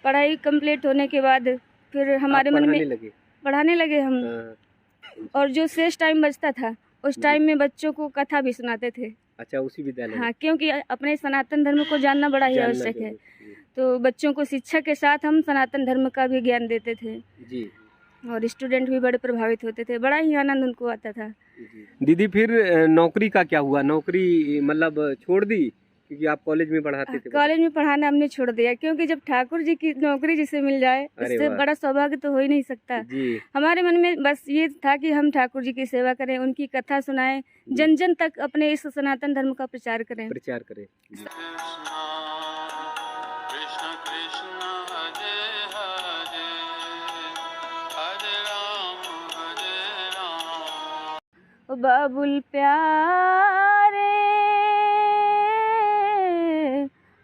पढ़ाई कंप्लीट होने के बाद फिर हमारे मन में पढ़ाने लगे हम। और जो शेष टाइम बचता था उस टाइम में बच्चों को कथा भी सुनाते थे। अच्छा, उसी विद्यालय में? हाँ, क्योंकि अपने सनातन धर्म को जानना बड़ा ही आवश्यक है। तो बच्चों को शिक्षा के साथ हम सनातन धर्म का भी ज्ञान देते थे जी। और स्टूडेंट भी बड़े प्रभावित होते थे, बड़ा ही आनंद उनको आता था। दीदी फिर नौकरी का क्या हुआ? नौकरी मतलब छोड़ दी क्योंकि आप कॉलेज में पढ़ाते थे? कॉलेज में पढ़ाना हमने छोड़ दिया, क्योंकि जब ठाकुर जी की नौकरी जिसे मिल जाए इससे बड़ा सौभाग्य तो हो ही नहीं सकता। हमारे मन में बस ये था कि हम ठाकुर जी की सेवा करें, उनकी कथा सुनाएं, जन जन तक अपने इस सनातन धर्म का प्रचार करें। बाबुल प्यारे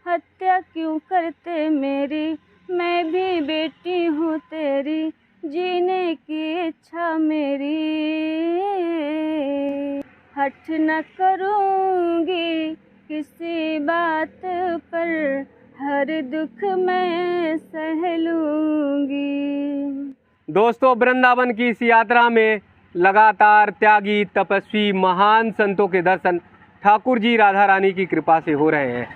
हत्या क्यों करते मेरी, मैं भी बेटी हूँ तेरी, जीने की इच्छा मेरी, हठ न करूँगी किसी बात पर, हर दुख मैं सह लूँगी। दोस्तों, वृंदावन की इस यात्रा में लगातार त्यागी, तपस्वी, महान संतों के दर्शन ठाकुर जी राधा रानी की कृपा से हो रहे हैं।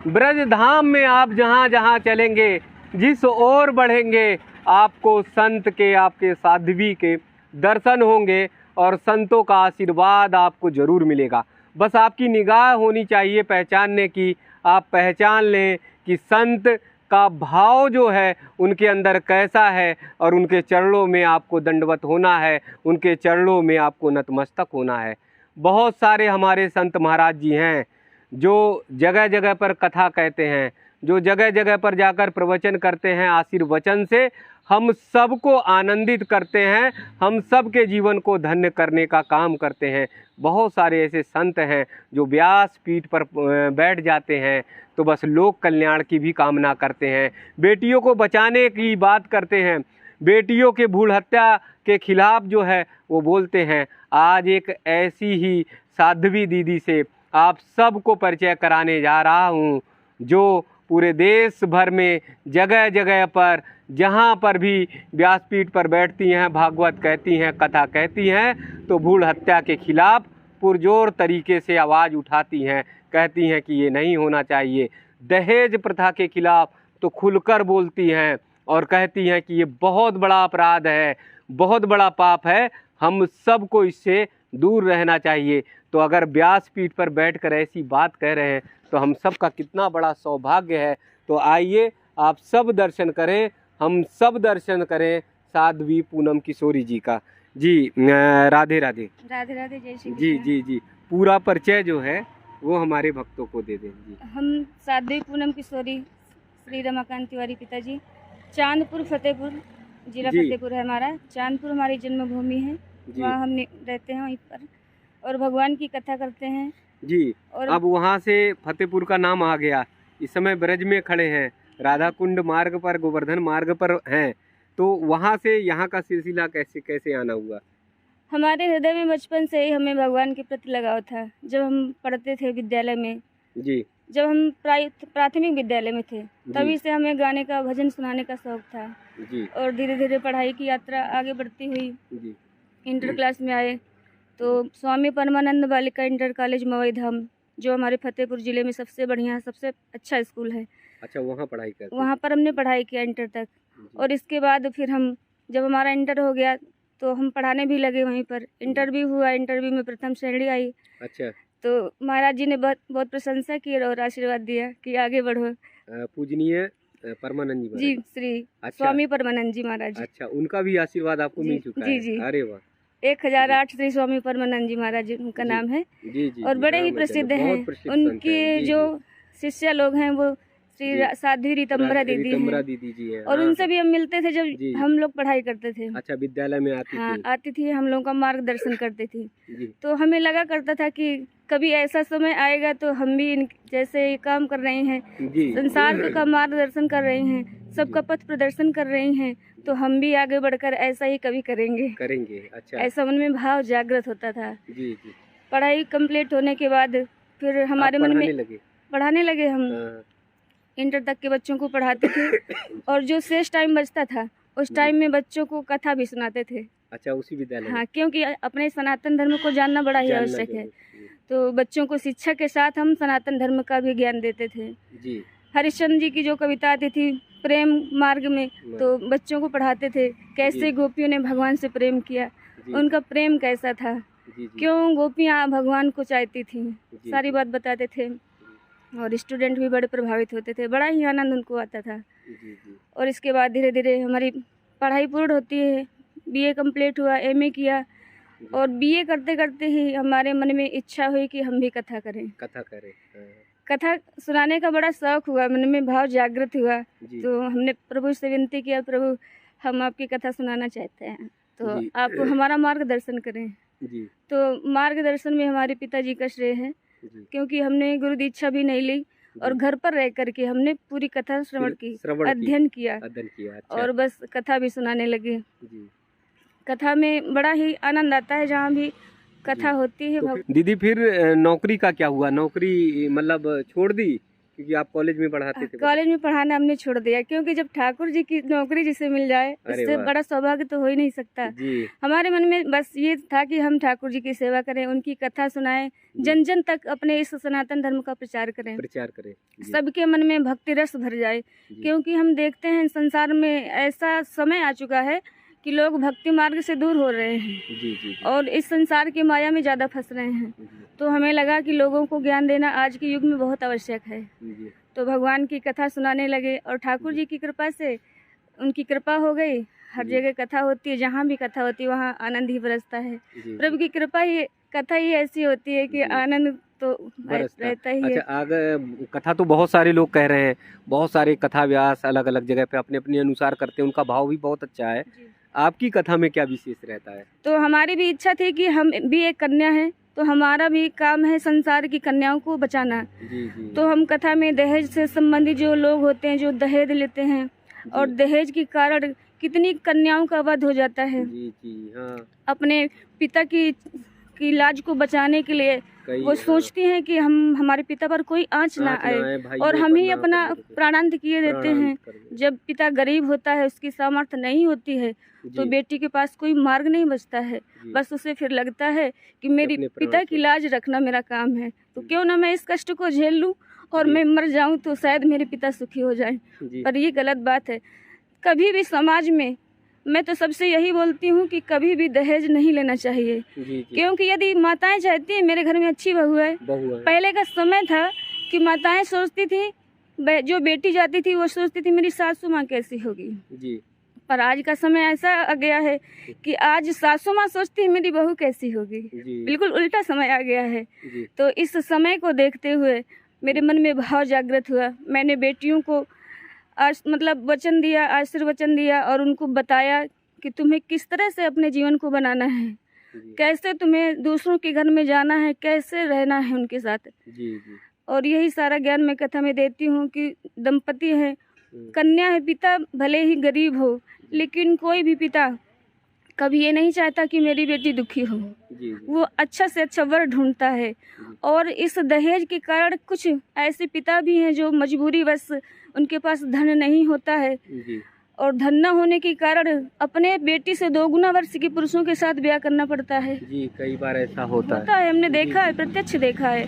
ब्रज धाम में आप जहाँ जहाँ चलेंगे, जिस ओर बढ़ेंगे, आपको संत के, आपके साध्वी के दर्शन होंगे और संतों का आशीर्वाद आपको जरूर मिलेगा। बस आपकी निगाह होनी चाहिए पहचानने की। आप पहचान लें कि संत का भाव जो है उनके अंदर कैसा है और उनके चरणों में आपको दंडवत होना है, उनके चरणों में आपको नतमस्तक होना है। बहुत सारे हमारे संत महाराज जी हैं जो जगह जगह पर कथा कहते हैं, जो जगह जगह पर जाकर प्रवचन करते हैं, आशीर्वचन से हम सबको आनंदित करते हैं, हम सब के जीवन को धन्य करने का काम करते हैं। बहुत सारे ऐसे संत हैं जो व्यास पीठ पर बैठ जाते हैं तो बस लोक कल्याण की भी कामना करते हैं, बेटियों को बचाने की बात करते हैं, बेटियों के भ्रूण हत्या के खिलाफ जो है वो बोलते हैं। आज एक ऐसी ही साध्वी दीदी से आप सबको परिचय कराने जा रहा हूँ जो पूरे देश भर में जगह जगह पर जहाँ पर भी व्यासपीठ पर बैठती हैं, भागवत कहती हैं, कथा कहती हैं, तो भ्रूण हत्या के खिलाफ पुरजोर तरीके से आवाज़ उठाती हैं, कहती हैं कि ये नहीं होना चाहिए। दहेज प्रथा के खिलाफ तो खुलकर बोलती हैं और कहती हैं कि ये बहुत बड़ा अपराध है, बहुत बड़ा पाप है, हम सबको इससे दूर रहना चाहिए। तो अगर व्यासपीठ पर बैठकर ऐसी बात कह रहे हैं तो हम सब का कितना बड़ा सौभाग्य है। तो आइए आप सब दर्शन करें, हम सब दर्शन करें साध्वी पूनम किशोरी जी का। जी राधे राधे। राधे राधे, जय श्री जी जी जी। पूरा परिचय जो है वो हमारे भक्तों को दे दें जी। हम साध्वी पूनम किशोरी, श्री रमाकांत तिवारी पिताजी, चांदपुर फतेहपुर, जिला फतेहपुर है हमारा। चांदपुर हमारी जन्मभूमि है, वहाँ हम रहते हैं वहीं पर और भगवान की कथा करते हैं जी। और अब वहाँ से फतेहपुर का नाम आ गया। इस समय ब्रज में खड़े हैं, राधा कुंड मार्ग पर, गोवर्धन मार्ग पर हैं, तो वहाँ से यहाँ का सिलसिला कैसे कैसे आना हुआ? हमारे हृदय में बचपन से ही हमें भगवान के प्रति लगाव था। जब हम पढ़ते थे विद्यालय में जी, जब हम प्राथमिक विद्यालय में थे तभी से हमें गाने का, भजन सुनाने का शौक था जी। और धीरे धीरे पढ़ाई की यात्रा आगे बढ़ती हुई जी। इंटर क्लास में आए तो स्वामी परमानंद बालिका इंटर कॉलेज मवई धाम, जो हमारे फतेहपुर जिले में सबसे बढ़िया, सबसे अच्छा स्कूल है। अच्छा, वहाँ पढ़ाई करते? वहाँ पर हमने पढ़ाई किया इंटर तक। और इसके बाद फिर हम, जब हमारा इंटर हो गया तो हम पढ़ाने भी लगे वहीं पर। इंटरव्यू हुआ, इंटरव्यू में प्रथम श्रेणी आई। अच्छा। तो महाराज जी ने बहुत प्रशंसा की और आशीर्वाद दिया कि आगे बढ़ो। पूजनीय परमानंद जी, श्री स्वामी परमानंद जी महाराज। अच्छा, उनका भी आशीर्वाद आपको मिल चुका है? जी। अरे वाह। 1008 श्री स्वामी परमानंद जी महाराज उनका नाम है जी, और बड़े ही प्रसिद्ध हैं। उनके जो शिष्य लोग हैं वो श्री साध्वी रीतम्बरा दीदी जी हैं। और उनसे भी हम मिलते थे जब हम लोग पढ़ाई करते थे। अच्छा, विद्यालय में आती थी? आती थी, हम लोग का मार्गदर्शन करती थी। तो हमें लगा करता था कि कभी ऐसा समय आएगा तो हम भी जैसे काम कर रहे हैं, संसार का मार्गदर्शन कर रहे हैं, सबका पथ प्रदर्शन कर रहे हैं, तो हम भी आगे बढ़कर ऐसा ही कभी करेंगे। अच्छा, ऐसा मन में भाव जागृत होता था जी। पढ़ाई कंप्लीट होने के बाद फिर हमारे मन में पढ़ाने लगे हम। इंटर तक के बच्चों को पढ़ाते थे और जो शेष टाइम बचता था उस टाइम में बच्चों को कथा भी सुनाते थे। अच्छा, उसी विद्यालय में? हाँ, क्योंकि अपने सनातन धर्म को जानना बड़ा ही आवश्यक है, तो बच्चों को शिक्षा के साथ हम सनातन धर्म का भी ज्ञान देते थे जी। हरिश्चंद्र जी की जो कविता आती थी प्रेम मार्ग में, तो बच्चों को पढ़ाते थे कैसे गोपियों ने भगवान से प्रेम किया, उनका प्रेम कैसा था, क्यों गोपियाँ भगवान को चाहती थी, सारी बात बताते थे और स्टूडेंट भी बड़े प्रभावित होते थे, बड़ा ही आनंद उनको आता था। और इसके बाद धीरे धीरे हमारी पढ़ाई पूर्ण होती है, बीए कंप्लीट हुआ, एमए किया और बीए करते करते ही हमारे मन में इच्छा हुई कि हम भी कथा करें। कथा सुनाने का बड़ा शौक हुआ, मन में भाव जागृत हुआ, तो हमने प्रभु से विनती किया, प्रभु हम आपकी कथा सुनाना चाहते हैं, तो आप हमारा मार्गदर्शन करें। तो मार्गदर्शन में हमारे पिताजी का श्रेय है, क्योंकि हमने गुरु दीक्षा भी नहीं ली और घर पर रह करके हमने पूरी कथा श्रवण की, अध्ययन किया। अच्छा। और बस कथा भी सुनाने लगे। कथा में बड़ा ही आनंद आता है जहाँ भी कथा होती है। तो दीदी फिर नौकरी का क्या हुआ? नौकरी मतलब छोड़ दी क्योंकि आप कॉलेज में पढ़ाते थे? कॉलेज में पढ़ाना हमने छोड़ दिया, क्योंकि जब ठाकुर जी की नौकरी जिसे मिल जाए इससे बड़ा सौभाग्य तो हो ही नहीं सकता। हमारे मन में बस ये था कि हम ठाकुर जी की सेवा करें, उनकी कथा सुनाएं, जन जन तक अपने इस सनातन धर्म का प्रचार करें, सबके मन में भक्ति रस भर जाए। क्योंकि हम देखते हैं संसार में ऐसा समय आ चुका है कि लोग भक्ति मार्ग से दूर हो रहे हैं और इस संसार की माया में ज़्यादा फंस रहे हैं। तो हमें लगा कि लोगों को ज्ञान देना आज के युग में बहुत आवश्यक है, तो भगवान की कथा सुनाने लगे और ठाकुर जी की कृपा से उनकी कृपा हो गई। हर जगह कथा होती है, जहाँ भी कथा होती है वहाँ आनंद ही बरसता है। प्रभु की कृपा ही, कथा ही ऐसी होती है कि आनंद तो रहता ही है। अच्छा, आगे कथा तो बहुत सारे लोग कह रहे हैं, बहुत सारे कथा व्यास अलग अलग जगह पे अपने अपने अनुसार करते हैं, उनका भाव भी बहुत अच्छा है। आपकी कथा में क्या विशेष रहता है? तो हमारी भी इच्छा थी कि हम भी एक कन्या हैं, तो हमारा भी काम है संसार की कन्याओं को बचाना। तो हम कथा में दहेज से संबंधित जो लोग होते हैं, जो दहेज लेते हैं और दहेज के कारण कितनी कन्याओं का वध हो जाता है। हाँ। अपने पिता की लाज को बचाने के लिए वो सोचती हैं कि हमारे पिता पर कोई आंच ना आए और हम ही अपना प्राणांत किए देते हैं। जब पिता गरीब होता है, उसकी सामर्थ्य नहीं होती है, तो बेटी के पास कोई मार्ग नहीं बचता है, बस उसे फिर लगता है कि मेरी पिता की लाज रखना मेरा काम है, तो क्यों ना मैं इस कष्ट को झेल लूं और मैं मर जाऊं तो शायद मेरे पिता सुखी हो जाएं। पर ये गलत बात है। कभी भी समाज में मैं तो सबसे यही बोलती हूँ कि कभी भी दहेज नहीं लेना चाहिए। क्योंकि यदि माताएं चाहती हैं मेरे घर में अच्छी बहू है, पहले का समय था कि माताएं सोचती थी, जो बेटी जाती थी वो सोचती थी मेरी सासू माँ कैसी होगी। पर आज का समय ऐसा आ गया है कि आज सासू माँ सोचती है मेरी बहू कैसी होगी। बिल्कुल उल्टा समय आ गया है। तो इस समय को देखते हुए मेरे मन में भाव जागृत हुआ। मैंने बेटियों को मतलब वचन दिया, आशीर्वचन दिया और उनको बताया कि तुम्हें किस तरह से अपने जीवन को बनाना है, कैसे तुम्हें दूसरों के घर में जाना है, कैसे रहना है उनके साथ। और यही सारा ज्ञान मैं कथा में देती हूँ कि दंपति है, कन्या है, पिता भले ही गरीब हो, लेकिन कोई भी पिता कभी ये नहीं चाहता कि मेरी बेटी दुखी हो। वो अच्छा से अच्छा वर ढूंढता है। और इस दहेज के कारण कुछ ऐसे पिता भी हैं जो मजबूरी बस उनके पास धन नहीं होता है और धन न होने के कारण अपने बेटी से 2 गुना वर्ष के पुरुषों के साथ ब्याह करना पड़ता है। कई बार ऐसा होता है। हमने देखा है, प्रत्यक्ष देखा है।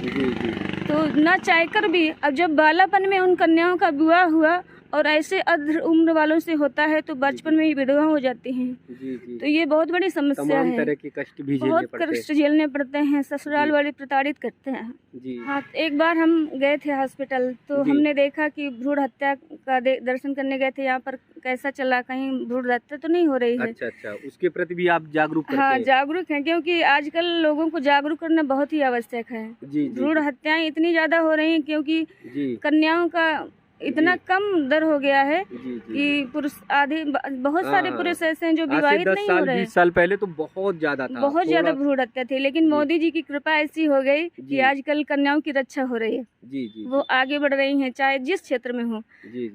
तो न चाहकर भी अब जब बालापन में उन कन्याओं का विवाह हुआ और ऐसे अध उम्र वालों से होता है तो बचपन में ही विधवा हो जाती हैं। तो ये बहुत बड़ी समस्या है। तरह के कष्ट भी बहुत कष्ट झेलने पड़ते हैं। ससुराल वाले प्रताड़ित करते हैं। हाँ, एक बार हम गए थे हॉस्पिटल, तो हमने देखा कि भ्रूण हत्या का दर्शन करने गए थे। यहाँ पर कैसा चला, कहीं भ्रूण हत्या तो नहीं हो रही है। अच्छा, उसके प्रति भी आप जागरूक करते हैं? हाँ, जागरूक हैं, क्योंकि आजकल लोगों को जागरूक करना बहुत ही आवश्यक है। भ्रूण हत्याएं इतनी ज्यादा हो रही हैं क्योंकि कन्याओं का इतना कम दर हो गया है कि पुरुष आधे, बहुत सारे पुरुष ऐसे हैं जो विवाहित नहीं हो रहे हैं। 20 साल पहले तो बहुत ज्यादा था, बहुत ज्यादा भ्रूण हत्या थी, लेकिन मोदी जी की कृपा ऐसी हो गई कि आजकल कन्याओं की रक्षा हो रही है। वो आगे बढ़ रही हैं, चाहे जिस क्षेत्र में हो,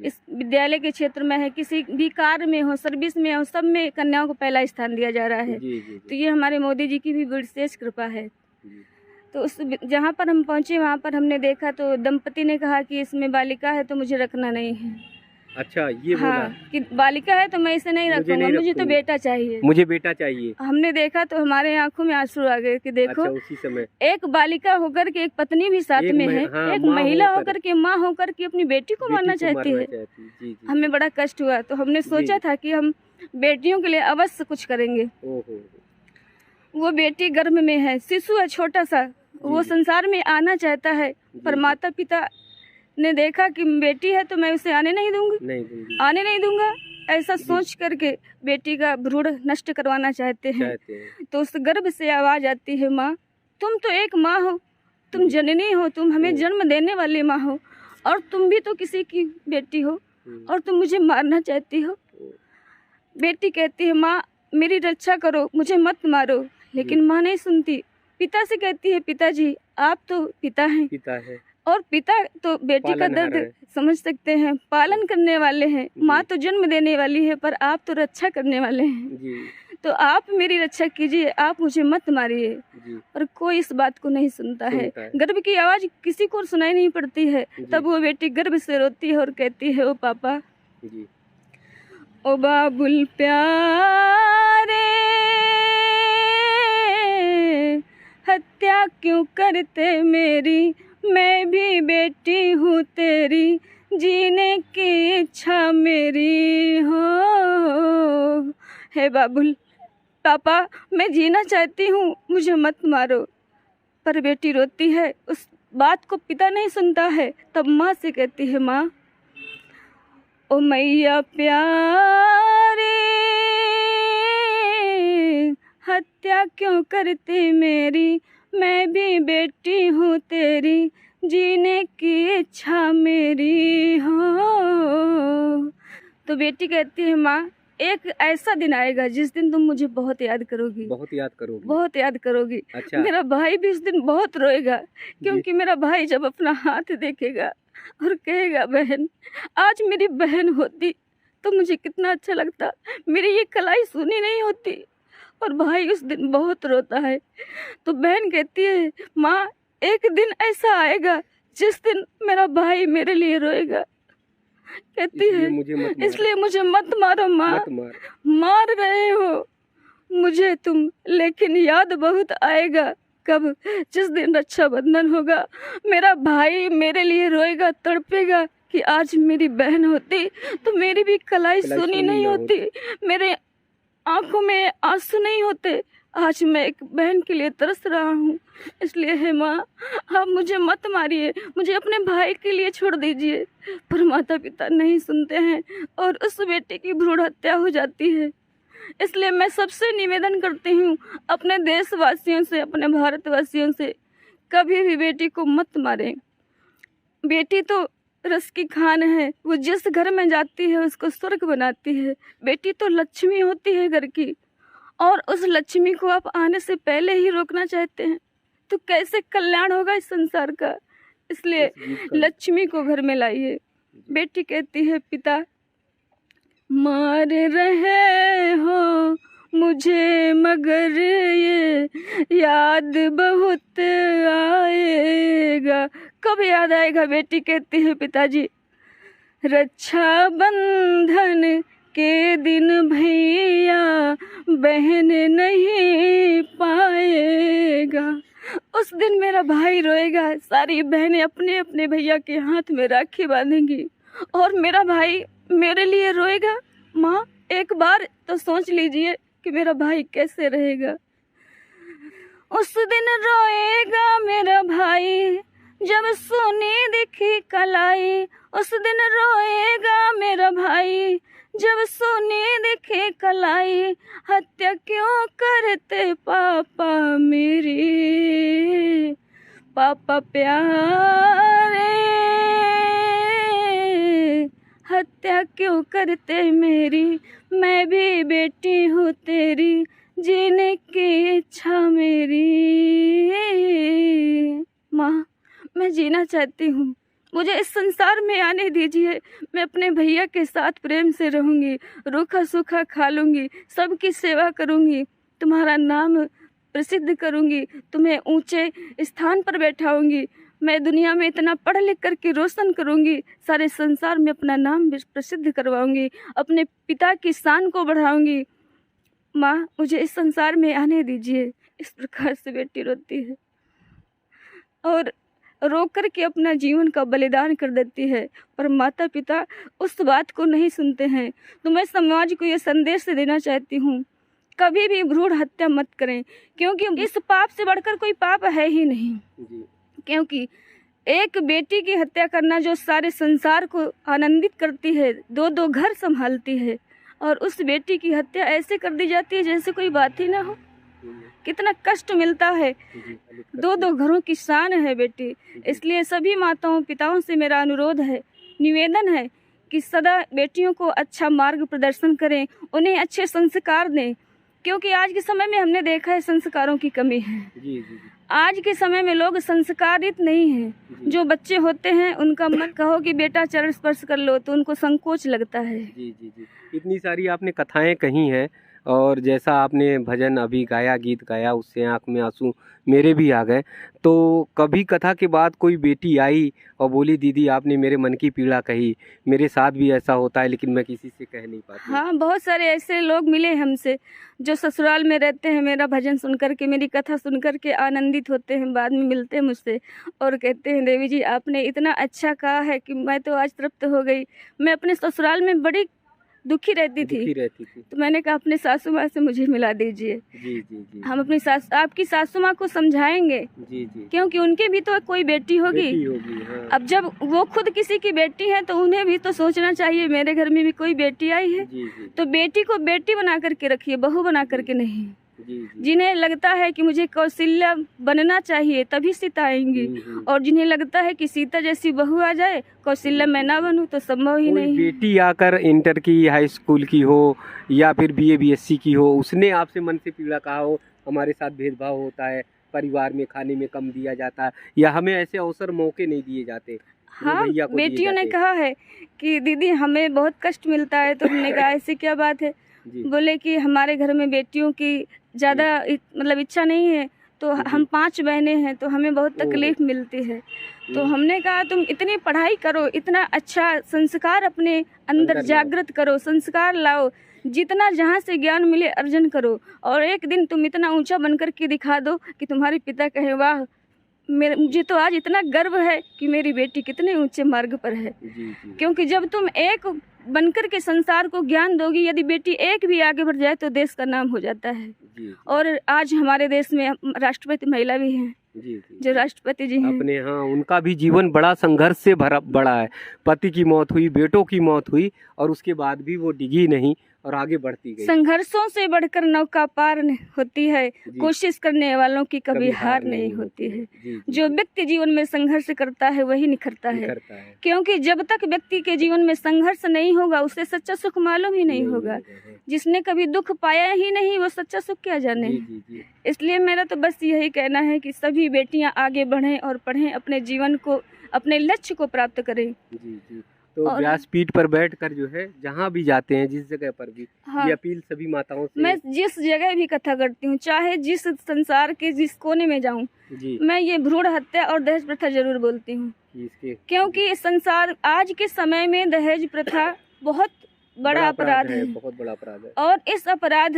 इस विद्यालय के क्षेत्र में है, किसी भी कार्य में हो, सर्विस में हो, सब में कन्याओं को पहला स्थान दिया जा रहा है। तो ये हमारे मोदी जी की भी विशेष कृपा है। तो उस जहाँ पर हम पहुँचे वहाँ पर हमने देखा तो दंपति ने कहा कि इसमें बालिका है तो मुझे रखना नहीं है। अच्छा, ये बोला हाँ कि बालिका है तो मैं इसे नहीं रखूंगा, मुझे तो बेटा चाहिए, मुझे बेटा चाहिए। हमने देखा तो हमारे आंखों में आंसू आ गए कि देखो। अच्छा, उसी समय एक बालिका होकर के एक पत्नी भी साथ में है, हाँ, एक महिला होकर के माँ होकर के अपनी बेटी को मारना चाहती है। जी। हमें बड़ा कष्ट हुआ, तो हमने सोचा था कि हम बेटियों के लिए अवश्य कुछ करेंगे। वो बेटी गर्भ में है, शिशु है छोटा सा, वो संसार में आना चाहता है, पर माता पिता ने देखा कि बेटी है तो मैं उसे आने नहीं दूंगी, आने नहीं दूंगा, ऐसा सोच करके बेटी का भ्रूण नष्ट करवाना चाहते हैं। तो उस गर्भ से आवाज आती है, माँ तुम तो एक माँ हो, तुम जननी हो, तुम हमें जन्म देने वाली माँ हो, और तुम भी तो किसी की बेटी हो, और तुम मुझे मारना चाहती हो। बेटी कहती है, माँ मेरी रक्षा करो, मुझे मत मारो, लेकिन माँ नहीं सुनती। पिता से कहती है, पिताजी आप तो पिता हैं, और पिता तो बेटी का दर्द समझ सकते हैं, पालन करने वाले हैं। माँ तो जन्म देने वाली है, पर आप तो रक्षा करने वाले हैं, तो आप मेरी रक्षा कीजिए, आप मुझे मत मारिए। और कोई इस बात को नहीं सुनता है। गर्भ की आवाज किसी को सुनाई नहीं पड़ती है। तब वो बेटी गर्भ से रोती है और कहती है, ओ पापा, ओ बाबुल प्यारे, हत्या क्यों करते मेरी, मैं भी बेटी हूँ तेरी, जीने की इच्छा मेरी हो। हे बाबुल, पापा मैं जीना चाहती हूँ, मुझे मत मारो। पर बेटी रोती है, उस बात को पिता नहीं सुनता है। तब माँ से कहती है, माँ ओ मैया प्यारी, हत्या क्यों करती मेरी, मैं भी बेटी हूँ तेरी, जीने की इच्छा मेरी हो। तो बेटी कहती है, माँ एक ऐसा दिन आएगा जिस दिन तुम मुझे बहुत याद करोगी, बहुत याद करोगी। अच्छा। मेरा भाई भी उस दिन बहुत रोएगा, क्योंकि मेरा भाई जब अपना हाथ देखेगा और कहेगा, बहन आज मेरी बहन होती तो मुझे कितना अच्छा लगता, मेरी ये कलाई सुनी नहीं होती। और भाई उस दिन बहुत रोता है। तो बहन कहती है, माँ एक दिन ऐसा आएगा जिस दिन मेरा भाई मेरे लिए रोएगा। कहती है, इसलिए मुझे मत मारो माँ, मार रहे हो मुझे तुम, लेकिन याद बहुत आएगा। कब? जिस दिन रक्षाबंधन होगा, मेरा भाई मेरे लिए रोएगा, तड़पेगा कि आज मेरी बहन होती तो मेरी भी कलाई सुनी नहीं होती, मेरे आंखों में आंसू नहीं होते। आज मैं एक बहन के लिए तरस रहा हूँ। इसलिए है माँ, आप मुझे मत मारिए, मुझे अपने भाई के लिए छोड़ दीजिए। पर माता पिता नहीं सुनते हैं और उस बेटे की भ्रूण हत्या हो जाती है। इसलिए मैं सबसे निवेदन करती हूँ, अपने देशवासियों से, अपने भारतवासियों से, कभी भी बेटी को मत मारें। बेटी तो रस की खान है, वो जिस घर में जाती है उसको स्वर्ग बनाती है। बेटी तो लक्ष्मी होती है घर की, और उस लक्ष्मी को आप आने से पहले ही रोकना चाहते हैं तो कैसे कल्याण होगा इस संसार का। इसलिए लक्ष्मी को घर में लाइए। बेटी कहती है, पिता मार रहे हो मुझे मगर ये याद बहुत आएगा। कब याद आएगा? बेटी कहती है, पिताजी रक्षा बंधन के दिन भैया बहन नहीं पाएगा। उस दिन मेरा भाई रोएगा, सारी बहनें अपने अपने भैया के हाथ में राखी बांधेंगी और मेरा भाई मेरे लिए रोएगा। माँ एक बार तो सोच लीजिए कि मेरा भाई कैसे रहेगा। उस दिन रोएगा मेरा भाई जब सोने दिखी कलाई। उस दिन रोएगा मेरा भाई जब सोने दिखे कलाई। हत्या क्यों करते पापा मेरी, पापा प्यारे हत्या क्यों करते मेरी। मैं भी बेटी हूँ तेरी, जीने की इच्छा मेरी। माँ मैं जीना चाहती हूँ, मुझे इस संसार में आने दीजिए। मैं अपने भैया के साथ प्रेम से रहूँगी, रूखा सूखा खा लूँगी, सबकी सेवा करूँगी, तुम्हारा नाम प्रसिद्ध करूंगी, तुम्हें ऊंचे स्थान पर बैठाऊंगी। मैं दुनिया में इतना पढ़ लिख करके रोशन करूंगी, सारे संसार में अपना नाम प्रसिद्ध करवाऊंगी, अपने पिता की शान को बढ़ाऊंगी। माँ, मुझे इस संसार में आने दीजिए। इस प्रकार से बेटी रोती है और रो कर के अपना जीवन का बलिदान कर देती है, पर माता पिता उस बात को नहीं सुनते हैं। तो मैं समाज को ये संदेश देना चाहती हूँ, कभी भी भ्रूण हत्या मत करें, क्योंकि इस पाप से बढ़कर कोई पाप है ही नहीं। क्योंकि एक बेटी की हत्या करना जो सारे संसार को आनंदित करती है, दो दो घर संभालती है, और उस बेटी की हत्या ऐसे कर दी जाती है जैसे कोई बात ही ना हो। कितना कष्ट मिलता है, दो दो घरों की शान है बेटी। इसलिए सभी माताओं पिताओं से मेरा अनुरोध है, निवेदन है कि सदा बेटियों को अच्छा मार्ग प्रदर्शन करें, उन्हें अच्छे संस्कार दें, क्योंकि आज के समय में हमने देखा है संस्कारों की कमी है। आज के समय में लोग संस्कारित नहीं हैं। जो बच्चे होते हैं उनका मत कहो कि बेटा चरण स्पर्श कर लो तो उनको संकोच लगता है। इतनी सारी आपने कथाएं कही हैं, और जैसा आपने भजन अभी गाया, गीत गाया, उससे आंख में आंसू मेरे भी आ गए। तो कभी कथा के बाद कोई बेटी आई और बोली, दीदी आपने मेरे मन की पीड़ा कही, मेरे साथ भी ऐसा होता है लेकिन मैं किसी से कह नहीं पाती। हाँ, बहुत सारे ऐसे लोग मिले हमसे जो ससुराल में रहते हैं, मेरा भजन सुन करके, मेरी कथा सुन करके आनंदित होते हैं, बाद में मिलते हैं मुझसे और कहते हैं, देवी जी आपने इतना अच्छा कहा है कि मैं तो आज तृप्त हो गई। मैं अपने ससुराल में बड़ी दुखी रहती थी। तो मैंने कहा अपने सासू माँ से मुझे मिला दीजिए। हम अपनी आपकी सासू माँ को समझाएंगे, क्योंकि उनकी भी तो कोई बेटी होगी। हाँ। अब जब वो खुद किसी की बेटी है तो उन्हें भी तो सोचना चाहिए मेरे घर में भी कोई बेटी आई है। तो बेटी को बेटी बना करके रखिए, बहू बना करके नहीं। जिन्हें लगता है कि मुझे कौशल्या बनना चाहिए तभी सीता आएंगी, और जिन्हें लगता है कि सीता जैसी बहू आ जाए, कौशल्या मैं ना बनूं, तो संभव ही नहीं। बेटी आकर इंटर की, हाई स्कूल की हो या फिर BA BSc की हो, उसने आपसे मन से पीड़ा कहा हो हमारे साथ भेदभाव होता है, परिवार में खाने में कम दिया जाता है, या हमें ऐसे अवसर मौके नहीं दिए जाते। हाँ, बेटियों ने कहा है कि दीदी हमें बहुत कष्ट मिलता है। तो हमने कहा ऐसी क्या बात है? बोले कि हमारे घर में बेटियों की ज़्यादा मतलब इच्छा नहीं है, तो हम 5 बहनें हैं, तो हमें बहुत तकलीफ मिलती है। तो हमने कहा तुम इतनी पढ़ाई करो, इतना अच्छा संस्कार अपने अंदर जागृत करो, संस्कार लाओ, जितना जहाँ से ज्ञान मिले अर्जन करो, और एक दिन तुम इतना ऊंचा बनकर के दिखा दो कि तुम्हारे पिता कहे वाह, मुझे तो आज इतना गर्व है कि मेरी बेटी कितने ऊंचे मार्ग पर है। क्योंकि जब तुम एक बनकर के संसार को ज्ञान दोगी, यदि बेटी एक भी आगे बढ़ जाए तो देश का नाम हो जाता है। और आज हमारे देश में राष्ट्रपति महिला भी हैं, जो राष्ट्रपति जी हैं अपने। हाँ, उनका भी जीवन बड़ा संघर्ष से भरा बड़ा है। पति की मौत हुई, बेटों की मौत हुई, और उसके बाद भी वो डिगी नहीं और आगे बढ़ती गई। संघर्षों से बढ़कर नौका पार होती है, कोशिश करने वालों की कभी हार नहीं होती है। जो व्यक्ति जीवन में संघर्ष करता है वही निखरता है। क्योंकि जब तक व्यक्ति के जीवन में संघर्ष नहीं होगा उसे सच्चा सुख मालूम ही नहीं होगा। जिसने कभी दुख पाया ही नहीं वो सच्चा सुख क्या जाने। इसलिए मेरा तो बस यही कहना है कि सभी बेटियां आगे बढ़ें और पढ़ें, अपने जीवन को, अपने लक्ष्य को प्राप्त करें। तो व्यासपीठ पर बैठकर जो है जहाँ भी जाते हैं, जिस जगह पर भी, हाँ, ये अपील सभी माताओं से। मैं जिस जगह भी कथा करती हूँ, चाहे जिस संसार के जिस कोने में जाऊँ, मैं ये भ्रूण हत्या और दहेज प्रथा जरूर बोलती हूँ। क्योंकि संसार आज के समय में दहेज प्रथा बहुत बड़ा अपराध है, बहुत बड़ा अपराध है। और इस अपराध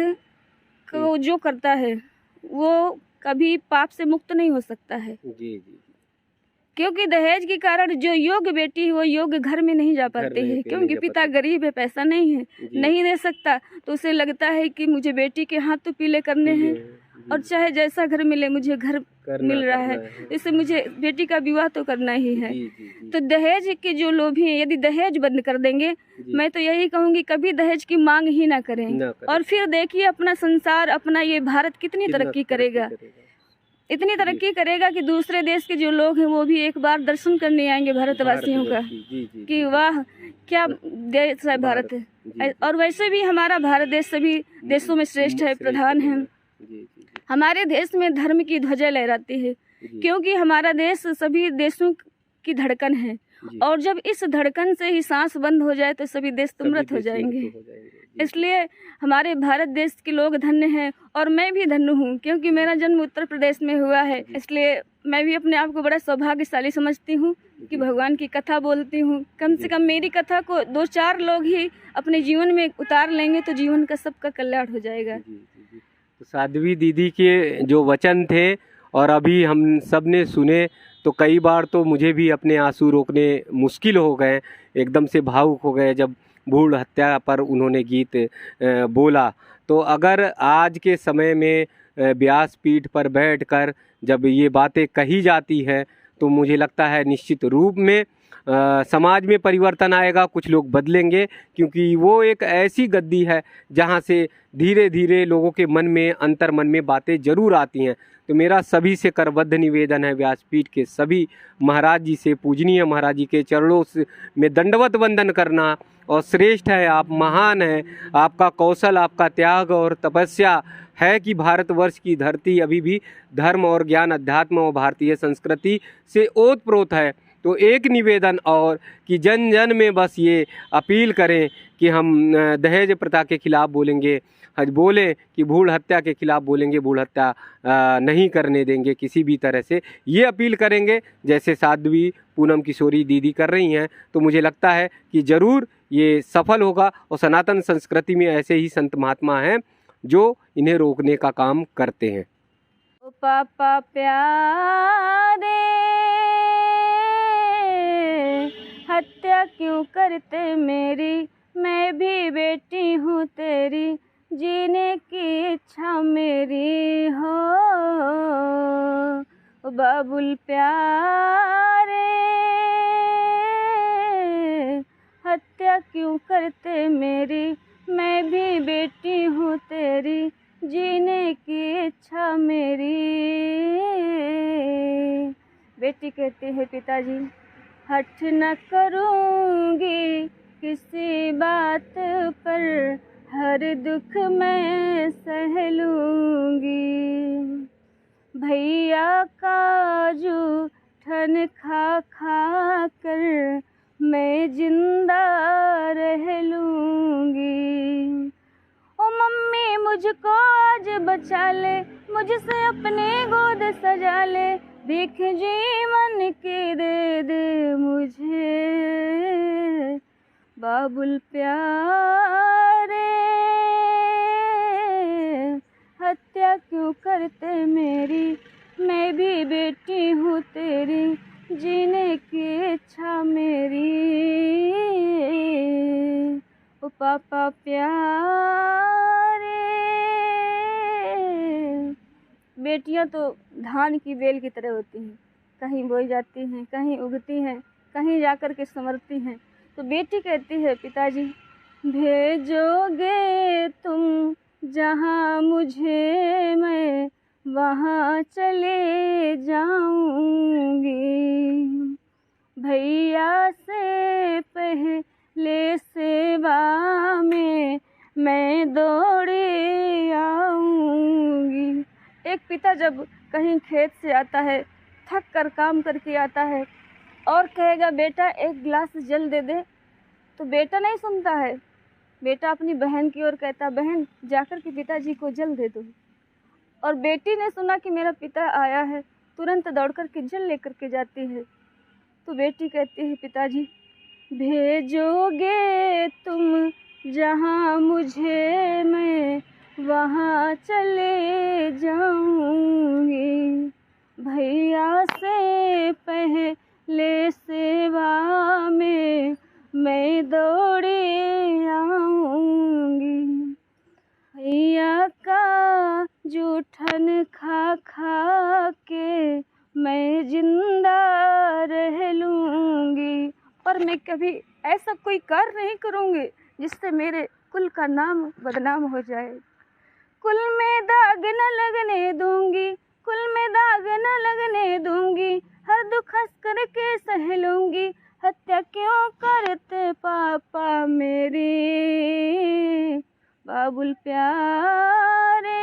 को जो करता है वो कभी पाप से मुक्त नहीं हो सकता है। क्योंकि दहेज के कारण जो योग्य बेटी है वो योग्य घर में नहीं जा पाती है, क्योंकि पिता गरीब है, पैसा नहीं है, नहीं दे सकता, तो उसे लगता है कि मुझे बेटी के हाथ तो पीले करने हैं, और चाहे जैसा घर मिले मुझे घर मिल रहा है, इससे मुझे बेटी का विवाह तो करना ही है। तो दहेज के जो लोभी हैं, यदि दहेज बंद कर देंगे, मैं तो यही कहूँगी कभी दहेज की मांग ही ना करें। और फिर देखिए अपना संसार, अपना ये भारत कितनी तरक्की करेगा, इतनी तरक्की करेगा कि दूसरे देश के जो लोग हैं वो भी एक बार दर्शन करने आएंगे भारतवासियों का, कि वाह क्या देश है भारत है। और वैसे भी हमारा भारत देश सभी देशों में श्रेष्ठ है, प्रधान है। हमारे देश में धर्म की ध्वजा लहराती है, क्योंकि हमारा देश सभी देशों की धड़कन है, और जब इस धड़कन से ही सांस बंद हो जाए तो सभी देश तुमरत हो जाएंगे। इसलिए हमारे भारत देश के लोग धन्य हैं और मैं भी धन्य हूँ, क्योंकि मेरा जन्म उत्तर प्रदेश में हुआ है। इसलिए मैं भी अपने आप को बड़ा सौभाग्यशाली समझती हूँ कि भगवान की कथा बोलती हूँ। कम से कम मेरी कथा को 2-4 लोग ही अपने जीवन में उतार लेंगे तो जीवन का सबका कल्याण हो जाएगा। तो साध्वी दीदी के जो वचन थे और अभी हम सब ने सुने, तो कई बार तो मुझे भी अपने आंसू रोकने मुश्किल हो गए, एकदम से भावुक हो गए जब भ्रूण हत्या पर उन्होंने गीत बोला। तो अगर आज के समय में व्यासपीठ पर बैठकर जब ये बातें कही जाती है तो मुझे लगता है निश्चित रूप में समाज में परिवर्तन आएगा, कुछ लोग बदलेंगे, क्योंकि वो एक ऐसी गद्दी है जहाँ से धीरे धीरे लोगों के मन में, अंतर मन में बातें जरूर आती हैं। तो मेरा सभी से करबद्ध निवेदन है, व्यासपीठ के सभी महाराज जी से, पूजनीय महाराज जी के चरणों में दंडवत वंदन करना, और श्रेष्ठ है, आप महान हैं, आपका कौशल, आपका त्याग और तपस्या है कि भारतवर्ष की धरती अभी भी धर्म और ज्ञान, अध्यात्म और भारतीय संस्कृति से ओतप्रोत है। तो एक निवेदन और कि जन जन में बस ये अपील करें कि हम दहेज प्रथा के खिलाफ बोलेंगे, बोलें कि भ्रूण हत्या के खिलाफ बोलेंगे, भ्रूण हत्या नहीं करने देंगे किसी भी तरह से, ये अपील करेंगे जैसे साध्वी पूनम किशोरी दीदी कर रही हैं। तो मुझे लगता है कि ज़रूर ये सफल होगा, और सनातन संस्कृति में ऐसे ही संत महात्मा हैं जो इन्हें रोकने का काम करते हैं। ओ पापा प्यारे, हत्या क्यों करते मेरी, मैं भी बेटी हूँ तेरी, जीने की इच्छा मेरी हो। ओ बाबुल प्यारे, हत्या क्यों करते मेरी, मैं भी बेटी हूँ तेरी, जीने की इच्छा मेरी। बेटी कहती है पिताजी, हठ न करूँगी किसी बात पर, हर दुख मैं सह लूँगी। भैया का जूठन खा खा कर मैं जिंदा रह लूँगी। ओ मम्मी मुझको आज बचा ले, मुझसे अपने गोद सजा ले, भीख जीवन की दे दे मुझे। बाबुल प्यारे, हत्या क्यों करते मेरी, मैं भी बेटी हूँ तेरी, जीने की इच्छा मेरी। ओ पापा प्यारे, बेटियां तो धान की बेल की तरह होती हैं, कहीं बोई जाती हैं, कहीं उगती हैं, कहीं जाकर के संवरती हैं। तो बेटी कहती है पिताजी, भेजोगे तुम जहाँ मुझे, मैं वहाँ चले जाऊंगी। भैया से पहले सेवा में मैं दौड़े आऊंगी। एक पिता जब कहीं खेत से आता है, थक कर काम करके आता है और कहेगा बेटा एक गिलास जल दे दे, तो बेटा नहीं सुनता है, बेटा अपनी बहन की ओर कहता, बहन जाकर के पिताजी को जल दे दो। और बेटी ने सुना कि मेरा पिता आया है, तुरंत दौड़ कर के जल लेकर के जाती है। तो बेटी कहती है पिताजी, भेजोगे तुम जहाँ मुझे, मैं वहाँ चले जाऊंगी। भैया से पहले सेवा में मैं दौड़े आऊंगी। भैया का जूठन खा खा के मैं जिंदा रह लूंगी, और मैं कभी ऐसा कोई कार्य नहीं करूंगी जिससे मेरे कुल का नाम बदनाम हो जाए। कुल में दाग न लगने दूंगी, कुल में दाग न लगने दूंगी, हर दुख हंस करके सह लूंगी। हत्या क्यों करते पापा मेरे, बाबुल प्यारे,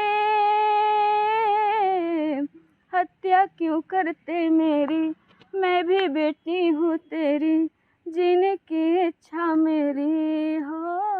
हत्या क्यों करते मेरी, मैं भी बेटी हूँ तेरी, जीने की इच्छा मेरी हो।